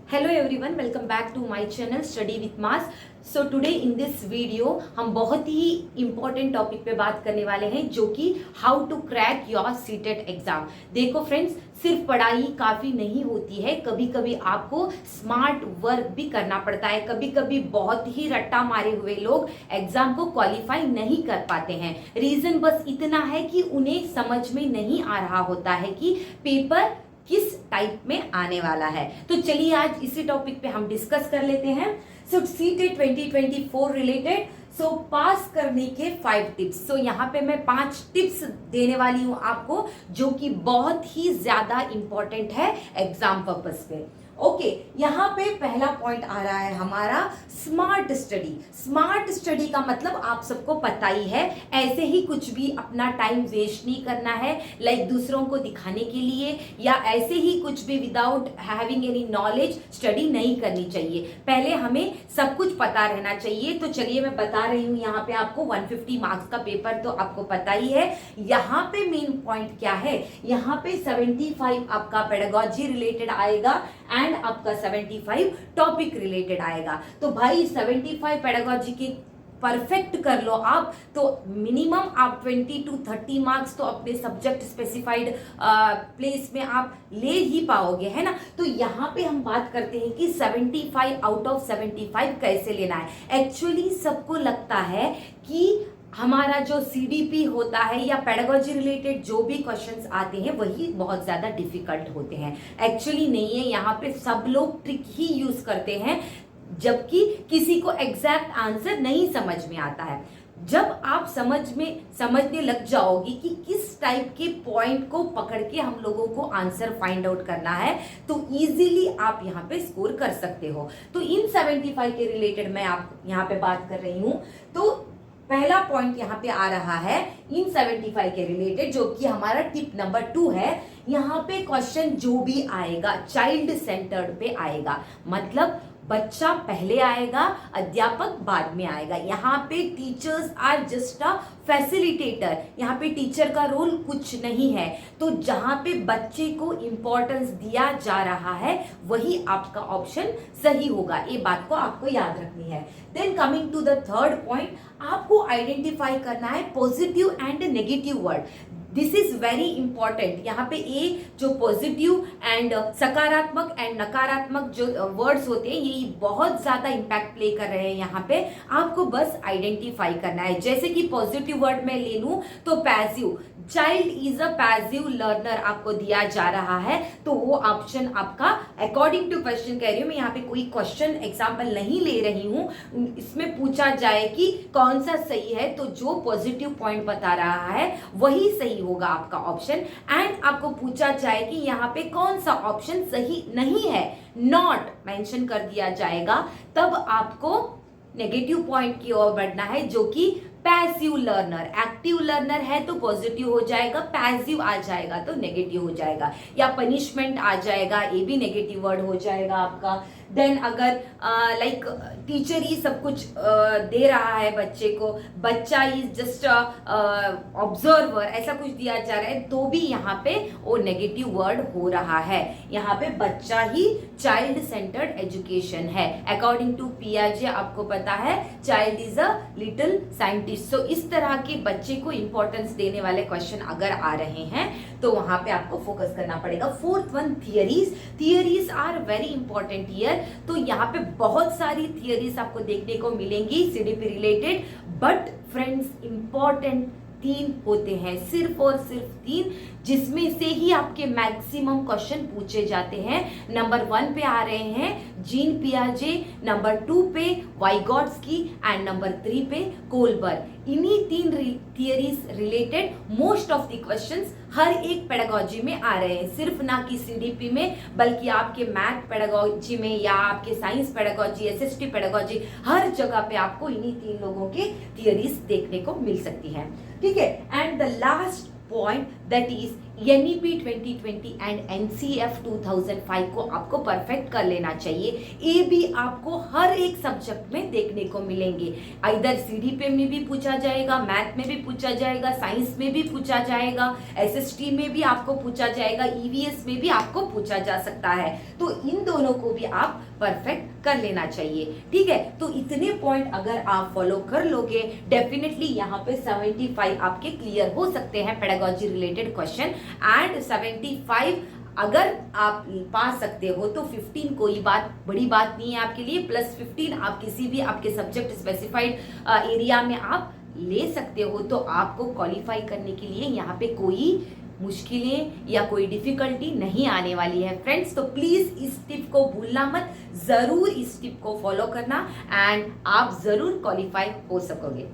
Hello everyone, welcome back to my channel study with mass. So today in this video हम बहुत ही important topic पे बात करने वाले हैं, जो कि how to crack your CTET exam. देखो फ्रेंड्स, सिर्फ पढ़ाई काफी नहीं होती है, कभी कभी आपको स्मार्ट वर्क भी करना पड़ता है। कभी कभी बहुत ही रट्टा मारे हुए लोग एग्जाम को क्वालिफाई नहीं कर पाते हैं। रीजन बस इतना है कि उन्हें समझ में नहीं आ रहा होता है कि पेपर किस टाइप में आने वाला है। तो चलिए आज इसी टॉपिक पे हम डिस्कस कर लेते हैं। सो सीटेट 2024 रिलेटेड पास करने के 5 टिप्स। यहाँ पे मैं 5 टिप्स देने वाली हूं आपको, जो कि बहुत ही ज्यादा इंपॉर्टेंट है एग्जाम पर्पस पे। ओके, यहाँ पे पहला पॉइंट आ रहा है हमारा स्मार्ट स्टडी। स्मार्ट स्टडी का मतलब आप सबको पता ही है, ऐसे ही कुछ भी अपना टाइम वेस्ट नहीं करना है, लाइक दूसरों को दिखाने के लिए, या ऐसे ही कुछ भी without having any knowledge study नहीं करनी चाहिए। पहले हमें सब कुछ पता रहना चाहिए। तो चलिए मैं बता रही हूँ, यहाँ पे आपको 150 मार्क्स का पेपर तो आपको पता ही है। यहाँ पे मेन पॉइंट क्या है, यहाँ पे 75 आपका पेडागॉजी रिलेटेड आएगा एंड आपका 75 टॉपिक रिलेटेड आएगा। तो भाई 75 पेडागॉजी के परफेक्ट कर लो आप, तो मिनिमम आप 20 to 30 मार्क्स तो अपने सब्जेक्ट स्पेसिफाइड प्लेस में आप ले ही पाओगे, है ना। तो यहाँ पे हम बात करते हैं कि 75 आउट ऑफ 75 कैसे लेना है। एक्चुअली सबको लगता है कि हमारा जो सीडीपी होता है या पेडागॉजी रिलेटेड जो भी क्वेश्चंस आते हैं वही बहुत ज्यादा डिफिकल्ट होते हैं। एक्चुअली नहीं है, यहाँ पे सब लोग ट्रिक ही यूज करते हैं, जबकि किसी को एग्जैक्ट आंसर नहीं समझ में आता है। जब आप समझने लग जाओगी कि किस टाइप के पॉइंट को पकड़ के हम लोगों को आंसर फाइंड आउट करना है, तो इजीली आप यहाँ पे स्कोर कर सकते हो। तो इन 75 के रिलेटेड मैं आप यहाँ पे बात कर रही हूँ। तो पहला पॉइंट यहाँ पे आ रहा है इन 75 के रिलेटेड, जो कि हमारा टिप नंबर 2 है। यहाँ पे क्वेश्चन जो भी आएगा चाइल्ड सेंटर्ड पे आएगा, मतलब बच्चा पहले आएगा, अध्यापक बाद में आएगा। यहाँ पे teachers are just a facilitator, यहाँ पे टीचर का रोल कुछ नहीं है। तो जहाँ पे बच्चे को इंपॉर्टेंस दिया जा रहा है वही आपका ऑप्शन सही होगा, ये बात को आपको याद रखनी है। Then coming to the third point, आपको आइडेंटिफाई करना है positive and negative word. This is very important. यहाँ पे ये जो पॉजिटिव एंड सकारात्मक एंड नकारात्मक जो वर्ड्स होते हैं, ये बहुत ज्यादा इंपैक्ट प्ले कर रहे हैं। यहाँ पे आपको बस आइडेंटिफाई करना है। जैसे कि पॉजिटिव वर्ड में ले लूं तो passive, child is a passive learner आपको दिया जा रहा है, तो वो ऑप्शन आपका अकॉर्डिंग टू क्वेश्चन कह रही हूं मैं, यहाँ पे कोई क्वेश्चन एग्जाम्पल नहीं ले रही हूं, इसमें पूछा जाए कि कौन सा सही है, तो जो पॉजिटिव पॉइंट बता रहा है वही सही होगा आपका ऑप्शन। एंड आपको पूछा जाए कि यहाँ पे कौन सा ऑप्शन सही नहीं है, नॉट मेंशन कर दिया जाएगा, तब आपको नेगेटिव पॉइंट की ओर बढ़ना है, जो कि पैसिव लर्नर। एक्टिव लर्नर है तो पॉजिटिव हो जाएगा, पैसिव आ जाएगा तो नेगेटिव हो जाएगा, या पनिशमेंट आ जाएगा, ये भी नेगेटिव वर्ड हो जाएगा आपका। देन अगर लाइक टीचर ही सब कुछ दे रहा है बच्चे को, बच्चा इज जस्ट ऑब्जर्वर, ऐसा कुछ दिया जा रहा है, तो भी यहाँ पे वो नेगेटिव वर्ड हो रहा है। यहाँ पे बच्चा ही चाइल्ड सेंटर्ड एजुकेशन है। अकॉर्डिंग टू पियाजे आपको पता है child is a little scientist. So इस तरह के बच्चे को इंपॉर्टेंस देने वाले क्वेश्चन अगर आ रहे हैं तो वहां पे आपको फोकस करना पड़ेगा। Fourth one, theories are very important here. तो यहाँ पे बहुत सारी थियरीज आपको देखने को मिलेंगी CDP related, but friends important 3 होते हैं, सिर्फ और सिर्फ 3, जिसमें से ही आपके मैक्सिमम क्वेश्चन पूछे जाते हैं। नंबर 1 पे आ रहे हैं जीन पियाजे, नंबर 2 पे वाइगॉट्स्की एंड नंबर 3 पे कोलबर्ग। इन्हीं 3 theories related most of the questions हर एक पेडागॉजी में आ रहे हैं, सिर्फ ना कि सीडीपी में, बल्कि आपके मैथ पेडागॉजी में या आपके साइंस पेडागॉजी, एसएसटी पेडागॉजी, हर जगह पे आपको इन्हीं 3 लोगों के थियरीज देखने को मिल सकती है। ठीक है। And the last point that is NEP 2020 and NCF 2005 को आपको परफेक्ट कर लेना चाहिए। ये भी आपको हर एक सब्जेक्ट में देखने को मिलेंगे। इधर CDP में भी पूछा जाएगा, मैथ में भी पूछा जाएगा, साइंस में भी पूछा जाएगा, SST में भी आपको पूछा जाएगा, EVS में भी आपको पूछा जा सकता है। तो इन दोनों को भी आप परफेक्ट कर लेना चाहिए। ठीक है, तो इतने पॉइंट अगर आप फॉलो कर लोगे, डेफिनेटली यहाँ पे 75 आपके क्लियर हो सकते हैं पेडागोजी रिलेटेड क्वेश्चन। एंड 75 अगर आप पा सकते हो तो 15 कोई बड़ी बात नहीं है आपके लिए, प्लस 15 आप किसी भी आपके सब्जेक्ट स्पेसिफाइड एरिया में आप ले सकते हो। तो आपको क्वालिफाई करने के लिए यहाँ पे कोई मुश्किलें या कोई डिफिकल्टी नहीं आने वाली है फ्रेंड्स। तो प्लीज इस टिप को भूलना मत, जरूर इस टिप को फॉलो करना एंड आप जरूर क्वालिफाई हो सकोगे।